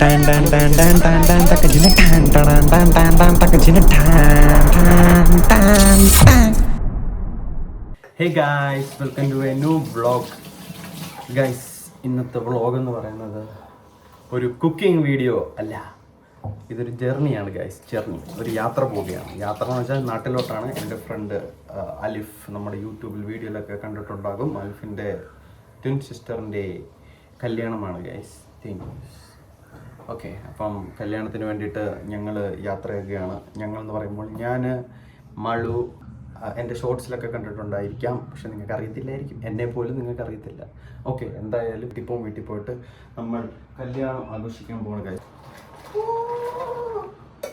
Hey guys, welcome to a new vlog. Guys, ഇന്നത്തെ vlog എന്ന് പറയുന്നത് ഒരു കുക്കിംഗ് വീഡിയോ അല്ല, ഇതൊരു ജേർണിയാണ് ഗായ്സ്. ജേർണി, ഒരു യാത്ര പോവുകയാണ്. യാത്ര എന്ന് വെച്ചാൽ നാട്ടിലോട്ടാണ്. എൻ്റെ ഫ്രണ്ട് അലിഫ്, നമ്മുടെ യൂട്യൂബിൽ വീഡിയോയിലൊക്കെ കണ്ടിട്ടുണ്ടാകും. അലിഫിൻ്റെ ട്വിൻ സിസ്റ്ററിൻ്റെ കല്യാണമാണ് ഗായ്സ്. ഓക്കെ, അപ്പം കല്യാണത്തിന് വേണ്ടിയിട്ട് ഞങ്ങൾ യാത്രയൊക്കെയാണ്. ഞങ്ങൾ എന്ന് പറയുമ്പോൾ ഞാൻ, മളു, എൻ്റെ ഷോർട്സിലൊക്കെ കണ്ടിട്ടുണ്ടായിരിക്കാം, പക്ഷെ നിങ്ങൾക്ക് അറിയത്തില്ലായിരിക്കും, എന്നെ പോലും നിങ്ങൾക്ക് അറിയത്തില്ല. ഓക്കെ, എന്തായാലും വീട്ടിൽ പോയിട്ട് നമ്മൾ കല്യാണം ആഘോഷിക്കാൻ പോകുന്ന കാര്യം.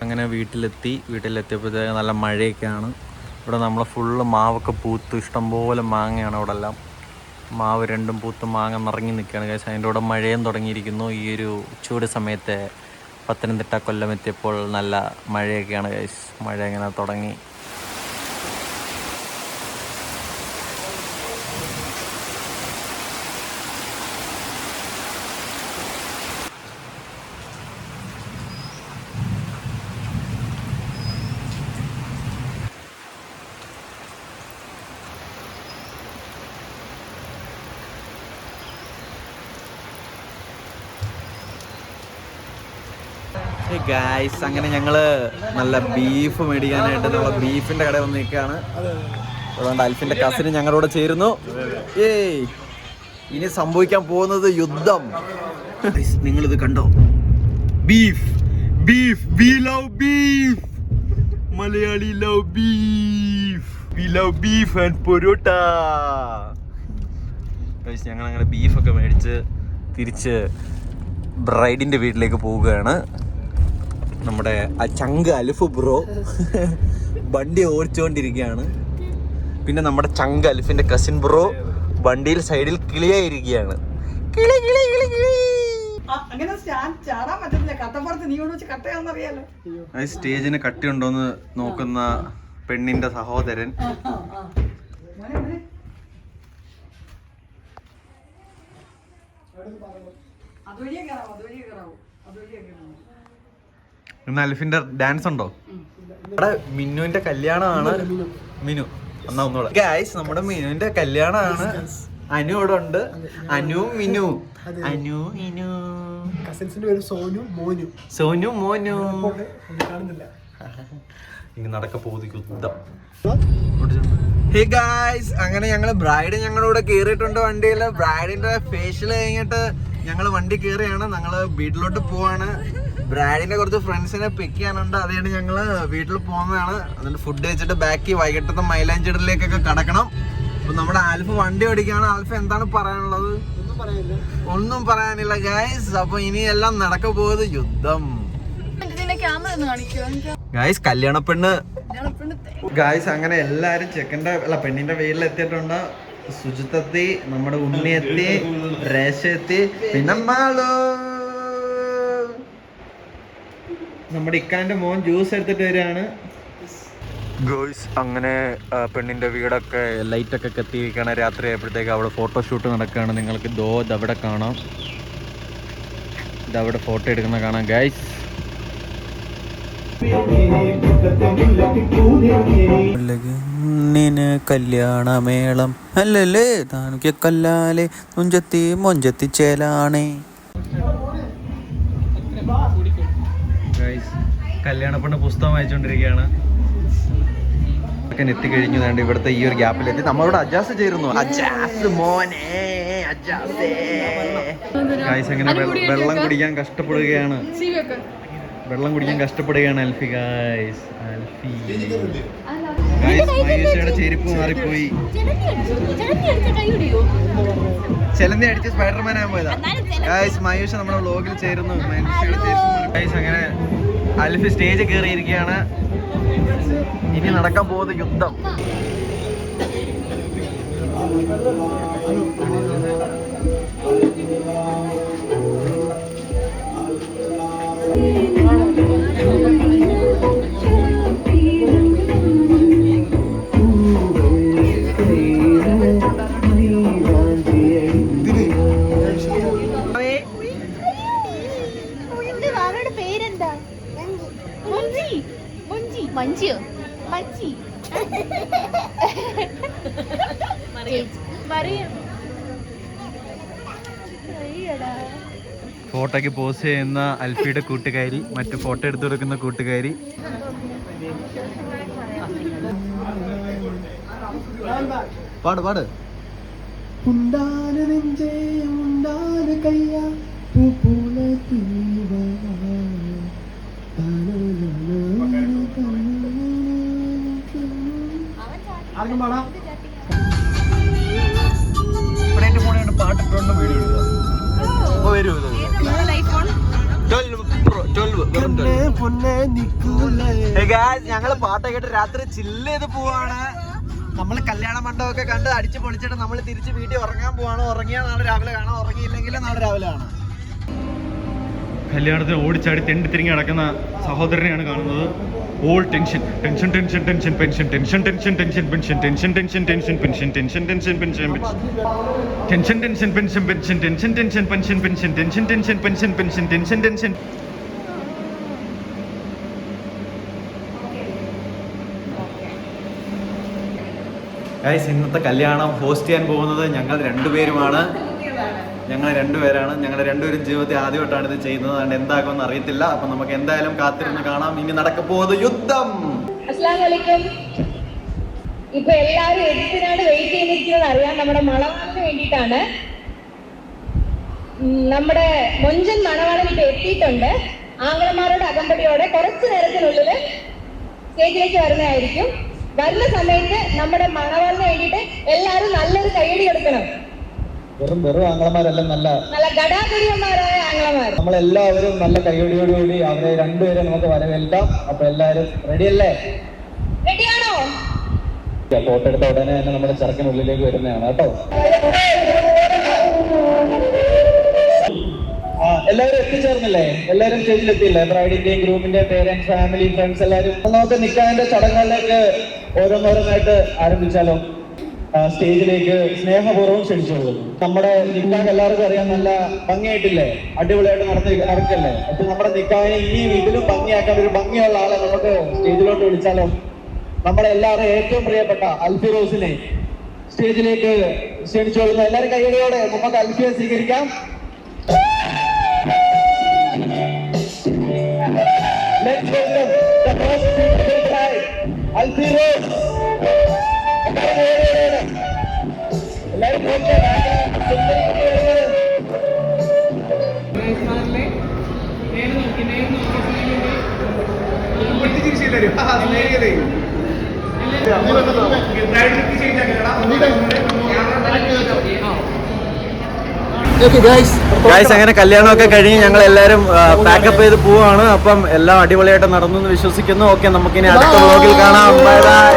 അങ്ങനെ വീട്ടിലെത്തിയപ്പോഴത്തേക്ക് നല്ല മഴയൊക്കെയാണ്. ഇവിടെ നമ്മൾ ഫുള്ള് മാവൊക്കെ പൂത്ത് ഇഷ്ടംപോലെ മാങ്ങയാണ്. ഇവിടെ എല്ലാം മാവ് രണ്ടും പൂത്ത് മാങ്ങ നിറങ്ങി നിൽക്കുകയാണ് ഗൈസ്. അതിൻ്റെ കൂടെ മഴയും തുടങ്ങിയിരിക്കുന്നു. ഈ ഒരു ചൂട് സമയത്ത് പത്തനംതിട്ട കൊല്ലം എത്തിയപ്പോൾ നല്ല മഴയൊക്കെയാണ് ഗൈസ്. മഴ ഇങ്ങനെ തുടങ്ങി. ഗായ്സ്, അങ്ങനെ ഞങ്ങള് നല്ല ബീഫ് മേടിക്കാനായിട്ട് നമ്മൾ ബീഫിന്റെ കടയിൽ വന്ന് നിൽക്കുകയാണ്. അതുകൊണ്ട് അൽഫിന്റെ കസിന് ഞങ്ങളോട് ചേരുന്നു. ഇനി സംഭവിക്കാൻ പോകുന്നത് യുദ്ധം. നിങ്ങളിത് കണ്ടോ? Beef beef we love beef. Malayali love beef. We love beef and parotta. ഞങ്ങൾ അങ്ങനെ ബീഫൊക്കെ മേടിച്ച് തിരിച്ച് ബ്രൈഡിന്റെ വീട്ടിലേക്ക് പോവുകയാണ്. നമ്മുടെ ആ ചങ്ക് അലിഫ് ബ്രോ വണ്ടി ഓടിച്ചുകൊണ്ടിരിക്കുകയാണ്. പിന്നെ നമ്മുടെ ചങ്ക് അലിഫിന്റെ കസിൻ ബ്രോ വണ്ടിയിൽ സൈഡിൽ കിളിയായിരിക്കുകയാണ്. സ്റ്റേജിന് കട്ടിയുണ്ടോന്ന് നോക്കുന്ന പെണ്ണിന്റെ സഹോദരൻ. ഇന്ന് അലിഫിന്റെ ഡാൻസ് ഉണ്ടോ? ഇവിടെ മിന്നുവിന്റെ കല്യാണമാണ്. മിനു എന്നാ ഒന്നുകൂടെ ഗായ്സ്, നമ്മുടെ മിനുവിന്റെ കല്യാണമാണ്. അനു ഇവിടെ ഉണ്ട്. അനു മിനു. അനു മിനു. കസിൻസിന്റെ പേര് സോനു മോനു. സോനു മോനു. ഇനി നടക്ക പോകുന്ന യുദ്ധം. ഹേ ഗായ്സ്, അങ്ങനെ ഞങ്ങള് ബ്രൈഡ് ഞങ്ങളുടെ കേറിയിട്ടുണ്ട് വണ്ടിയില്. ബ്രൈഡിന്റെ ഫേഷ്യൽ കഴിഞ്ഞിട്ട് ഞങ്ങൾ വണ്ടി കയറിയാണ്. ഞങ്ങള് വീട്ടിലോട്ട് പോവാണ്. ബ്രൈഡിന്റെ കുറച്ച് ഫ്രണ്ട്സിനെ പിക്ക് ചെയ്യാനുണ്ട്. അതുകൊണ്ട് ഞങ്ങള് വീട്ടിൽ പോകുന്നതാണ്. എന്നിട്ട് ഫുഡ് കഴിച്ചിട്ട് ബാക്കി വൈകിട്ടത്തെ മൈലാഞ്ചിടലിലേക്കൊക്കെ കടക്കണം. അപ്പൊ നമ്മുടെ ആൽഫ് വണ്ടി ഓടിക്കുകയാണ്. ആൽഫ് എന്താണ് പറയാനുള്ളത്? ഒന്നും പറയാനില്ല ഗായ്സ്. അപ്പൊ ഇനി എല്ലാം നടക്ക പോകുന്നത് യുദ്ധം. ഗായ്സ്, കല്യാണ പെണ്ണ് ഗായ്സ്. അങ്ങനെ എല്ലാരും പെണ്ണിന്റെ വീട്ടിലെത്തിയിട്ടുണ്ട്. സുജിത്തെത്തി, നമ്മുടെ ഉണ്ണി എത്തി, രേശ എത്തി, പിന്നെ നമ്മുടെ ഇക്കാന്റെ മോൻ ജ്യൂസ് എടുത്തിട്ട് വരികയാണ്. ഗോയ്സ്, അങ്ങനെ പെണ്ണിന്റെ വീടൊക്കെ ലൈറ്റൊക്കെ കത്തിയിരിക്കുകയാണ്. രാത്രി ആയപ്പോഴത്തേക്ക് അവിടെ ഫോട്ടോഷൂട്ട് നടക്കുകയാണ്. നിങ്ങൾക്ക് ഇതവിടെ കാണാം. ഇതവിടെ ഫോട്ടോ എടുക്കുന്ന കാണാം ഗായ്സ്. കല്യാണമേളം അല്ലല്ലേ താനുക്ക് കല്ലാലെ തുഞ്ചത്തി മൊഞ്ചത്തി ചേലാണേ. കല്യാണ പെണ്ണ് പുസ്തകം വായിച്ചോണ്ടിരിക്കുകയാണ്. എത്തിക്കഴിഞ്ഞു. വേണ്ട ഇവിടുത്തെ ഈ ഒരു ഗ്യാപ്പിലെത്തി. നമ്മളോട് അജാസ് ചേരുന്നു. അജാസ് മോനെ, അജാസേ. ഗായ്സ്, അങ്ങനെ വെള്ളം കുടിക്കാൻ കഷ്ടപ്പെടുകയാണ്. അൽഫി ഗായ്സ്. അൽഫി ഗായ്സ്, മയൂഷയുടെ ചെരുപ്പ് മാറിപ്പോയി. ചെലന്തി അടിച്ച് സ്പൈഡർമാൻ ആകാൻ പോയതാ ഗായ്സ്. മയൂഷ നമ്മുടെ വ്ലോഗിൽ ചേരുന്നു. മയൂഷയുടെ ചെരുപ്പ് ഗായ്സ്. അങ്ങനെ അൽഫി സ്റ്റേജ് കയറിയിരിക്കുകയാണ്. ഇനി നടക്കാൻ പോകുന്ന യുദ്ധം. മഞ്ചിയോ മഞ്ചി ഫോട്ടോയ്ക്ക് പോസ് ചെയ്യുന്ന അൽഫിയുടെ കൂട്ടുകാരി, മറ്റു ഫോട്ടോ എടുത്തു കൊടുക്കുന്ന കൂട്ടുകാരി. പാട് പാട്. പാട്ടിട്ടുണ്ട് വീഡിയോ ഞങ്ങള് പാട്ടൊക്കെ കേട്ട് രാത്രി ചില്ല് ചെയ്ത് പോവാണ്. നമ്മള് കല്യാണ മണ്ഡപമൊക്കെ കണ്ട് അടിച്ച് പൊളിച്ചിട്ട് നമ്മൾ തിരിച്ച് വീട്ടിൽ ഉറങ്ങാൻ പോവാണ്. ഉറങ്ങിയാൽ നാളെ രാവിലെ കാണാം, ഉറങ്ങിയില്ലെങ്കിൽ നാളെ രാവിലെ കാണാം. കല്യാണത്തിന് ഓടിച്ചാടി തെണ്ടി തിരിഞ്ഞ് നടക്കുന്ന സഹോദരനെയാണ് കാണുന്നത്. All tension tension tension tension pension tension tension tension pension tension tension tension pension tension tension pension tension tension pension pension tension tension pension pension tension tension pension pension tension tension. Guys, ഇന്നത്തെ കല്യാണം host ചെയ്യാൻ പോകുന്നത് ഞങ്ങൾ രണ്ടുപേരുമാണ്. ഞങ്ങളുടെ രണ്ടുപേരും ജീവിതത്തിൽ ആദ്യമായിട്ടാണ് ഇത് ചെയ്യുന്നത്. അതുകൊണ്ട് എന്താക്കുമെന്ന് അറിയത്തില്ല. അപ്പൊ നമുക്ക് എന്തായാലും കാത്തിരുന്ന് കാണാം. ഇനി നടക്കാൻ പോകുന്നത് യുദ്ധം. അസ്സലാമു അലൈക്കും. ഇപ്പൊ എല്ലാവരും എന്തിനാണ് വെയിറ്റ് ചെയ്തിരിക്കുന്നത് അറിയാം. നമ്മുടെ മണവാളിന് വേണ്ടിയിട്ടാണ്. നമ്മുടെ മൊഞ്ചൻ മണവാളൻ ഇപ്പൊ എത്തിയിട്ടുണ്ട്. ആംഗളമാരുടെ അകമ്പടിയോടെ കുറച്ചു നേരത്തിനുള്ളിൽ സ്റ്റേജിലേക്ക് വരുന്നതായിരിക്കും. വരുന്ന സമയത്ത് നമ്മുടെ മണവാളിന് വേണ്ടിയിട്ട് എല്ലാവരും നല്ലൊരു കൈയടി കൊടുക്കണം. വെറും ആംഗ്ലമാരല്ല, നല്ല ഗടാഗടിയന്മാരായ ആംഗ്ലമാർ. നമ്മളെല്ലാവരും നല്ല കൈയടിയോടുകൂടി അവരെ രണ്ടുപേരെ നമുക്ക് വരവേൽക്കാം. അപ്പൊ എല്ലാവരും റെഡിയല്ലേ? റെഡിയാണോ? ഫോട്ടോ എടുത്ത ഉടനെ തന്നെ നമ്മുടെ ചെറുക്കനുള്ളിലേക്ക് വരുന്നതാണ് കേട്ടോ. എല്ലാവരും എത്തിച്ചേർന്നില്ലേ? എല്ലാവരും സ്റ്റേജിലെത്തിയില്ലേ? ബ്രൈഡിന്റെയും ഗ്രൂമിന്റെയും പേരൻസ്, ഫാമിലി, ഫ്രണ്ട്സ് എല്ലാവരും. നമുക്ക് നിക്കാഹിന്റെ ചടങ്ങുകളിലേക്ക് ഓരോന്നോരോന്നായിട്ട് ആരംഭിച്ചാലോ? സ്റ്റേജിലേക്ക് സ്നേഹപൂർവ്വം ക്ഷണിച്ചോളൂ. നമ്മുടെ നിക്കാഹ് എല്ലാവർക്കും അറിയാം, നല്ല ഭംഗിയായിട്ടില്ലേ? അടിപൊളിയായിട്ട് നടക്കല്ലേ? അപ്പൊ നമ്മുടെ നിക്കാഹിനെ ഇനിയും ഇതിലും ഭംഗിയാക്കാൻ ഒരു ഭംഗിയുള്ള ആളെ നമുക്ക് സ്റ്റേജിലോട്ട് വിളിച്ചാലോ? നമ്മുടെ എല്ലാവരും ഏറ്റവും പ്രിയപ്പെട്ട അൽഫി റോസിനെ സ്റ്റേജിലേക്ക് ക്ഷണിച്ചോളുന്നു. എല്ലാവരും കൈയടിയോടെ നമുക്ക് അൽഫിയെ സ്വീകരിക്കാം. Let's welcome the most beautiful bride, Alfi Rose. എല്ലാവരും ഗൈസ്, അങ്ങനെ കല്യാണമൊക്കെ കഴിഞ്ഞ് ഞങ്ങൾ എല്ലാവരും പാക്കപ്പ് ചെയ്ത് പോവാണ്. അപ്പം എല്ലാം അടിപൊളിയായിട്ട് നടന്നു എന്ന് വിശ്വസിക്കുന്നു. ഓക്കെ, നമുക്കിനി അടുത്ത വ്ലോഗിൽ കാണാം. Bye bye.